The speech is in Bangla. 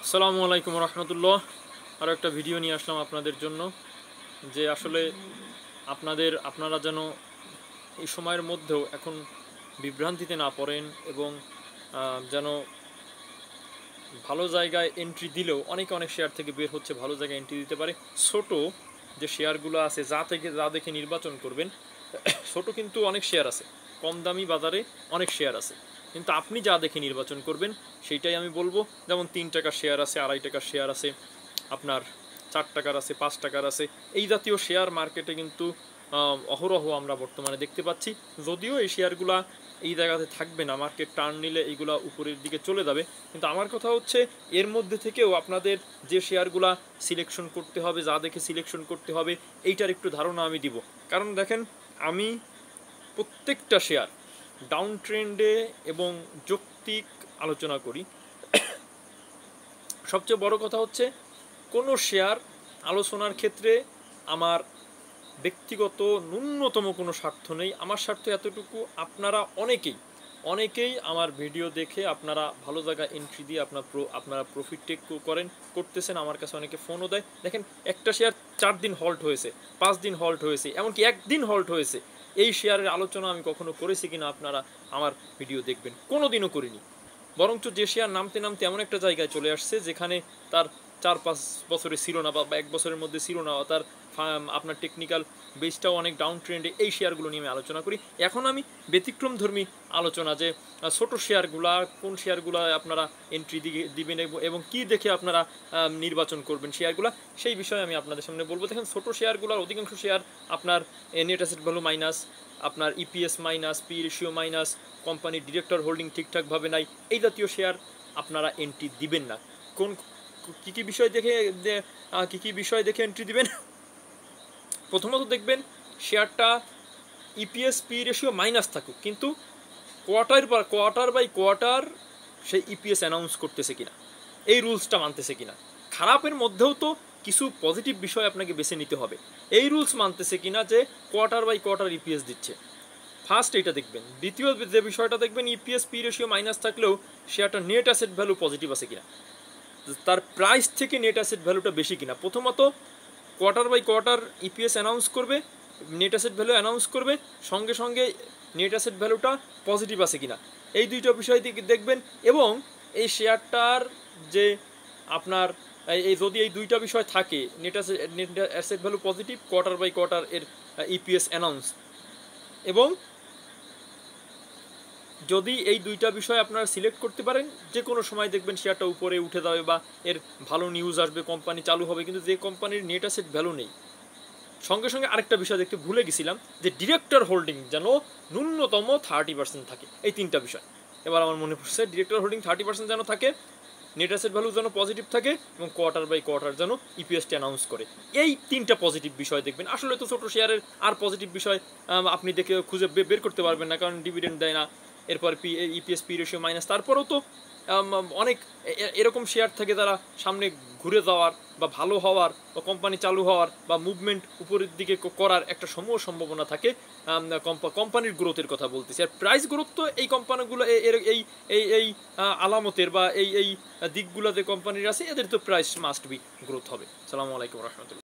আসসালামু আলাইকুম রহমতুল্লাহ। আরও একটা ভিডিও নিয়ে আসলাম আপনাদের জন্য, যে আসলে আপনারা যেন এই সময়ের মধ্যেও এখন বিভ্রান্তিতে না পড়েন এবং যেন ভালো জায়গায় এন্ট্রি দিলেও অনেক শেয়ার থেকে বের হচ্ছে, ভালো জায়গায় এন্ট্রি দিতে পারে। ছোট যে শেয়ারগুলো আছে যা দেখে নির্বাচন করবেন, ছোট কিন্তু অনেক শেয়ার আছে, কম দামি বাজারে অনেক শেয়ার আছে, কিন্তু আপনি যা দেখে নির্বাচন করবেন সেইটাই আমি বলবো। যেমন 3 টাকার শেয়ার আছে, 2.5 টাকার শেয়ার আছে, আপনার 4 টাকার আছে, 5 টাকার আছে। এই জাতীয় শেয়ার মার্কেটে কিন্তু অহরহ আমরা বর্তমানে দেখতে পাচ্ছি। যদিও এই শেয়ারগুলা এই জায়গাতে থাকবে না, মার্কেট টার্ন নিলে এইগুলা উপরের দিকে চলে যাবে, কিন্তু আমার কথা হচ্ছে এর মধ্যে থেকেও আপনাদের যে শেয়ারগুলা সিলেকশন করতে হবে, যা দেখে সিলেকশন করতে হবে, এইটার একটু ধারণা আমি দিব। কারণ দেখেন, আমি প্রত্যেকটা শেয়ার ডাউন ট্রেন্ডে এবং যৌক্তিক আলোচনা করি। সবচেয়ে বড় কথা হচ্ছে, কোনো শেয়ার আলোচনার ক্ষেত্রে আমার ব্যক্তিগত ন্যূনতম কোনো স্বার্থ নেই। আমার স্বার্থ এতটুকু, আপনারা অনেকেই আমার ভিডিও দেখে আপনারা ভালো জায়গায় এন্ট্রি দিয়ে আপনারা প্রফিট টেক করতেছেন। আমার কাছে অনেকে ফোনও দেয়, দেখেন একটা শেয়ার 4 দিন হল্ট হয়েছে, 5 দিন হল্ট হয়েছে, এমনকি 1 দিন হল্ট হয়েছে। এই শেয়ারের আলোচনা আমি কখনো করেছি কিনা আপনারা আমার ভিডিও দেখবেন, কোনো দিনও করিনি। বরঞ্চ যে শেয়ার নামতে নামতে এমন একটা জায়গায় চলে আসছে যেখানে তার 4-5 বছরে ছিল না, বা 1 বছরের মধ্যে ছিল না, তার আপনার টেকনিক্যাল বেসটাও অনেক ডাউন ট্রেন্ডে, এই শেয়ারগুলো নিয়ে আমি আলোচনা করি। এখন আমি ব্যতিক্রমধর্মী আলোচনা, যে ছোট শেয়ারগুলা, কোন শেয়ারগুলো আপনারা এন্ট্রি দিবেন এবং কি দেখে আপনারা নির্বাচন করবেন শেয়ারগুলো, সেই বিষয়ে আমি আপনাদের সামনে বলবো। দেখেন, ছোট শেয়ারগুলোর অধিকাংশ শেয়ার আপনার নেট অ্যাসেট ভ্যালু মাইনাস, আপনার EPS minus, P ratio minus, কোম্পানির ডিরেক্টর হোল্ডিং ঠিকঠাকভাবে নাই, এই জাতীয় শেয়ার আপনারা এন্ট্রি দিবেন না। কী কী বিষয় দেখে এন্ট্রি দিবেন? প্রথমত দেখবেন শেয়ারটা ইপিএস পি রেশিও মাইনাস থাকুক, কিন্তু কোয়ার্টার বাই কোয়ার্টার সেই ইপিএস অ্যানাউন্স করতেছে কিনা, এই রুলসটা মানতেছে কিনা। খারাপের মধ্যেও তো কিছু পজিটিভ বিষয় আপনাকে বেছে নিতে হবে। এই রুলস মানতেছে কিনা যে কোয়ার্টার বাই কোয়ার্টার ইপিএস দিচ্ছে, ফার্স্ট এইটা দেখবেন। দ্বিতীয় যে বিষয়টা দেখবেন, ইপিএস পি রেশিও মাইনাস থাকলেও শেয়ারটা নেট অ্যাসেট ভ্যালু পজিটিভ আছে কিনা, তার প্রাইস থেকে নেট অ্যাসেট ভ্যালুটা বেশি কিনা। প্রথমত quarter by quarter EPS announce করবে, নেট অ্যাসেট ভ্যালু অ্যানাউন্স করবে, সঙ্গে সঙ্গে নেট অ্যাসেট ভ্যালুটা পজিটিভ আছে কিনা, এই দুইটা বিষয় দেখবেন। এবং এই শেয়ারটার যে আপনার যদি এই দুইটা বিষয় থাকে, net asset value positive, quarter by quarter এর ইপিএস অ্যানাউন্স, এবং যদি এই দুইটা বিষয় আপনারা সিলেক্ট করতে পারেন, যে কোনো সময় দেখবেন শেয়ারটা উপরে উঠে যাবে বা এর ভালো নিউজ আসবে, কোম্পানি চালু হবে। কিন্তু যে কোম্পানির নেট অ্যাসেট ভ্যালু নেই, সঙ্গে সঙ্গে আরেকটা বিষয় দেখতে ভুলে গেছিলাম, যে ডিরেক্টর হোল্ডিং যেন ন্যূনতম 30% থাকে। এই 3টা বিষয় এবার আমার মনে পড়ছে। ডিরেক্টর হোল্ডিং 30% যেন থাকে, নেট অ্যাসেট ভ্যালু যেন পজিটিভ থাকে, এবং কোয়ার্টার বাই কোয়ার্টার যেন ইপিএসটি অ্যানাউন্স করে। এই 3টা পজিটিভ বিষয় দেখবেন। আসলে তো ছোটো শেয়ারের আর পজিটিভ বিষয় আপনি দেখে খুঁজে বের করতে পারবেন না, কারণ ডিভিডেন্ড দেয় না, এরপর ইপিএস পি রেশিও মাইনাস। তারপরেও তো অনেক এরকম শেয়ার থাকে যারা সামনে ঘুরে যাওয়ার বা ভালো হওয়ার বা কোম্পানি চালু হওয়ার বা মুভমেন্ট উপরের দিকে করার একটা সম্ভাবনা থাকে। কোম্পানির গ্রোথের কথা বলতেছি। আর প্রাইস গ্রোথ তো এই কোম্পানিগুলো এই এই এই আলামতের বা এই দিকগুলো যে কোম্পানির আছে, এদের তো প্রাইস মাস্ট বি গ্রোথ হবে। আসসালামু আলাইকুম রহমতুল্লাহ।